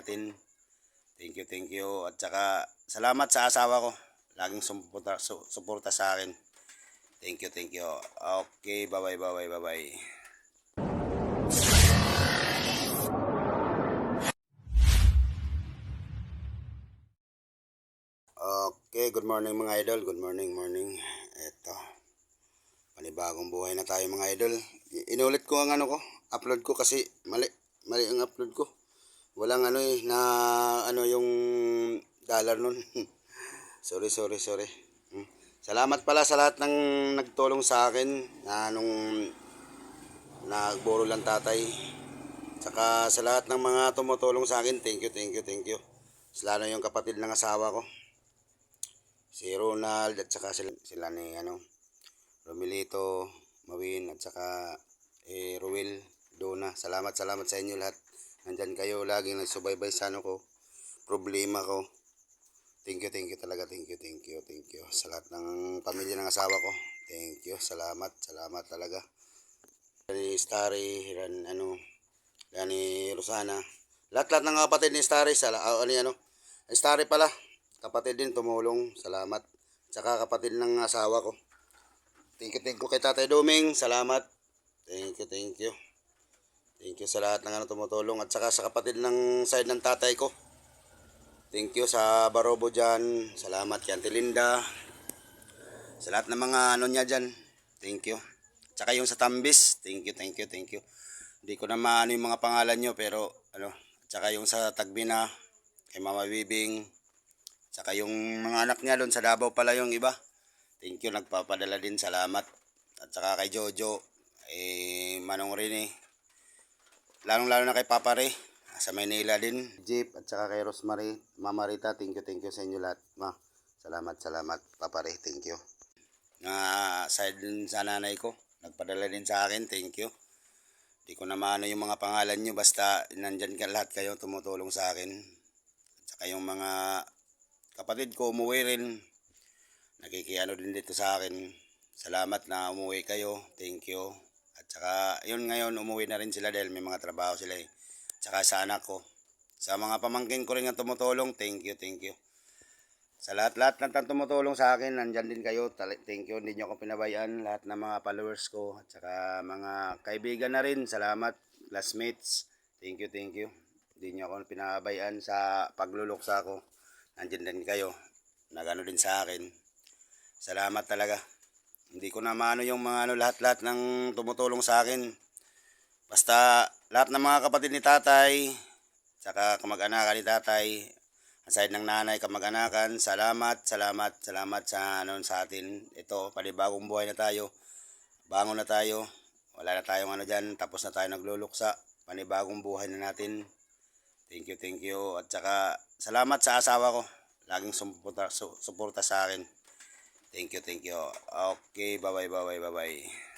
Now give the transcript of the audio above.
natin. Thank you. At saka salamat sa asawa ko. Laging suporta sa akin. Thank you. Okay, bye-bye. Okay, good morning mga idol. Good morning. Eto, panibagong buhay na tayo mga idol. Inulit ko ang upload ko kasi mali ang upload ko. Walang yung dollar nun. sorry. Salamat pala sa lahat ng nagtulong sa akin na nung nagburo lang tatay. Saka sa lahat ng mga tumutulong sa akin, thank you. Lalo yung kapatid ng asawa ko, si Ronald, at saka sila ni Romilito, Mawin, at saka Ruel, Dona. Salamat sa inyo lahat. Nandyan kayo, laging nagsubaybay sa ko, problema ko. Thank you talaga, thank you. Sa lahat ng pamilya ng asawa ko, thank you, salamat talaga. Ni Starry, ni Rosana, lahat ng kapatid ni Starry, Starry pala, kapatid din tumulong, salamat. Tsaka kapatid ng asawa ko, thank you kay Tatay Duming, salamat. Thank you. Thank you sa lahat ng tumutulong, at saka sa kapatid ng side ng tatay ko. Thank you sa Barobo dyan. Salamat kay Auntie Linda. Sa lahat ng mga niya dyan. Thank you. Tsaka yung sa Tambis. Thank you. Hindi ko na maano yung mga pangalan nyo, pero tsaka yung sa Tagbina, kay Mama Bibing. Tsaka yung mga anak niya doon sa Davao pala yung iba. Thank you, nagpapadala din. Salamat. At saka kay Jojo, Manong Rene. Lalong-lalo na kay Papa Ray. Sa Manila din, Jeep, at saka kay Rosemary, Mama Rita, thank you sa inyo lahat. Salamat, Papa Ray, thank you. Side din sa nanay ko, nagpadala din sa akin, thank you. Di ko na maano yung mga pangalan nyo, basta nandyan ka lahat kayo tumutulong sa akin. At saka yung mga kapatid ko umuwi rin, nakikiano din dito sa akin. Salamat na umuwi kayo, thank you. At saka yun ngayon, umuwi na rin sila dahil may mga trabaho sila Tsaka sa anak ko. Sa mga pamangkin ko rin ang tumutulong, thank you. Sa lahat ng tumutulong sa akin, nandyan din kayo. Thank you, hindi nyo ako pinabayaan. Lahat ng mga followers ko, at saka mga kaibigan na rin, salamat. Classmates, thank you. Hindi nyo ako pinabayaan sa pagluluksa ko. Nandyan din kayo. Nagano din sa akin. Salamat talaga. Hindi ko na maano yung mga lahat ng tumutulong sa akin. Basta lahat ng mga kapatid ni tatay, saka kamag-anakan ni tatay, aside ng nanay, kamag-anakan, salamat sa sa atin. Ito, panibagong buhay na tayo. Bangon na tayo. Wala na tayong dyan, tapos na tayo nagluluksa. Panibagong buhay na natin. Thank you. At saka salamat sa asawa ko. Laging suporta sa akin. Thank you. Okay, bye-bye.